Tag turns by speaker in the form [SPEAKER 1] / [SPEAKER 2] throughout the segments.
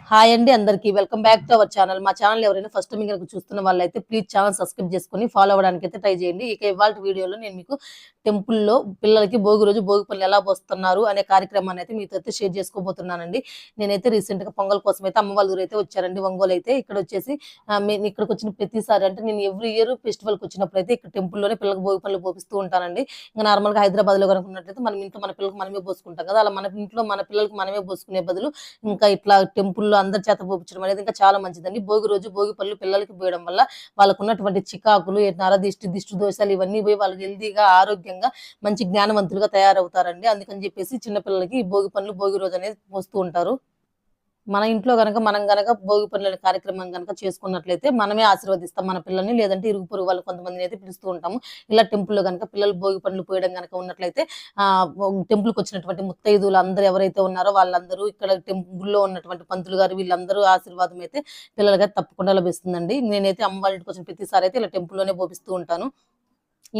[SPEAKER 1] Hi అండి అందరికి welcome back to our channel. మా ఛానల్ ఎవరైనా ఫస్ట్ టైం కనుక చూస్తున్న వాళ్ళైతే ప్లీజ్ ఛానల్ సబ్స్క్రైబ్ చేసుకొని ఫాలో అవ్వడానికి అయితే ట్రై చేయండి. ఇక ఇవాళ వీడియోలో నేను మీకు టెంపుల్లో పిల్లలకి భోగి రోజు భోగి పళ్ళు ఎలా పోస్తున్నారు అనే కార్యక్రమాన్ని అయితే మీతో అయితే షేర్ చేసుకోబోతున్నానండి. నేనైతే రీసెంట్ గా పొంగల్ కోసం అయితే అమ్మ వాళ్ళ ఊరు అయితే వచ్చారండి. ఒంగోలు అయితే ఇక్కడ వచ్చేసి నేను ఇక్కడికి వచ్చిన ప్రతిసారి అంటే నేను ఎవ్రీ ఇయర్ ఫెస్టివల్ కి వచ్చినప్పుడు అయితే ఇక్కడ టెంపుల్లోనే పిల్లలకు భోగి పళ్ళు పోపిస్తూ ఉంటానండి. ఇంకా నార్మల్ గా హైదరాబాద్ లో కనుక ఉన్నట్లయితే మన ఇంట్లో మన పిల్లలకు మనమే పోసుకుంటాం కదా, అలా మన ఇంట్లో మన పిల్లలకి మనమే పోసుకునే బదులు ఇంకా ఇట్లా టెంపుల్లో అందరి చేత పోపించడం అనేది ఇంకా చాలా మంచిదండి. భోగి రోజు భోగి పళ్ళు పిల్లలకి పోయడం వల్ల వాళ్ళకు ఉన్నటువంటి చికాకులు, దిష్టి దోషాలు ఇవన్నీ పోయి వాళ్ళు హెల్దీగా ఆరోగ్యంగా మంచి జ్ఞానవంతులుగా తయారవుతారండి. అందుకని చెప్పేసి చిన్నపిల్లలకి ఈ భోగి పళ్ళు భోగి రోజు అనేది పోస్తూ ఉంటారు. మన ఇంట్లో మనం గనక భోగి పనుల కార్యక్రమం గనక చేసుకున్నట్లయితే మనమే ఆశీర్వదిస్తాం మన పిల్లల్ని, లేదంటే ఇరుగు పొరుగు వాళ్ళు కొంతమందిని అయితే పిలుస్తూ ఉంటాము. ఇలా టెంపుల్లో గనక పిల్లలు భోగి పనులు పోయడం గనక ఉన్నట్లయితే టెంపుల్కి వచ్చినటువంటి ముత్తైదువులు అందరూ ఎవరైతే ఉన్నారో వాళ్ళందరూ ఇక్కడ టెంపుల్లో ఉన్నటువంటి పంతులు గారు వీళ్ళందరూ ఆశీర్వాదం అయితే పిల్లలకి తప్పకుండా లభిస్తుందండి. నేనైతే అమ్మ వాళ్ళ ఇంటికి వచ్చిన ప్రతిసారి అయితే ఇలా టెంపుల్లోనే పోపిస్తూ ఉంటాను.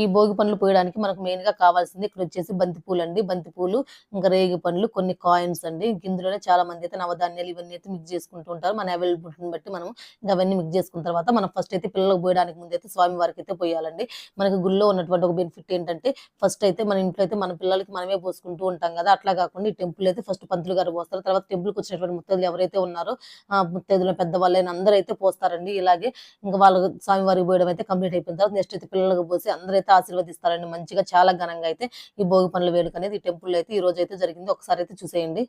[SPEAKER 1] ఈ భోగి పండ్లు పోయడానికి మనకు మెయిన్ గా కావాల్సింది ఇక్కడ వచ్చేసి బంతిపూలు అండి. బంతిపూలు, ఇంకా రేగి పండ్లు, కొన్ని కాయిన్స్ అండి. ఇందులోనే చాలా మంది అయితే నవధాన్యాలు ఇవన్నీ అయితే మిక్స్ చేసుకుంటూ ఉంటారు. మన అవైలబిలిటీని బట్టి మనం ఇంకా అవన్నీ మిక్స్ చేసుకున్న తర్వాత మనం ఫస్ట్ అయితే పిల్లలకు పోయడానికి ముందు అయితే స్వామి వారికి అయితే పోయాలండి. మనకి గుళ్ళో ఉన్నటువంటి ఒక బెనిఫిట్ ఏంటంటే ఫస్ట్ అయితే మన ఇంట్లో అయితే మన పిల్లలకి మనమే పోసుకుంటూ ఉంటాం కదా, అట్లా కాకుండా ఈ టెంపుల్ అయితే ఫస్ట్ పంతులు గారు పోస్తారు. తర్వాత టెంపుల్కి వచ్చినటువంటి ముత్తైదులు ఎవరైతే ఉన్నారో ముత్తైదులు పెద్దవాళ్ళైనా అందరూ అయితే పోస్తారండి. ఇలాగే ఇంకా వాళ్ళు స్వామివారికి పోయడం అయితే కంప్లీట్ అయిపోయిన తర్వాత నెక్స్ట్ అయితే పిల్లలకు పోసి అందరూ అయితే ఆశీర్వదిస్తారండి. మంచిగా చాలా ఘనంగా అయితే ఈ భోగి పనుల వేడుక అనేది ఈ టెంపుల్ అయితే ఈ రోజు అయితే జరిగింది. ఒకసారి అయితే చూసేయండి.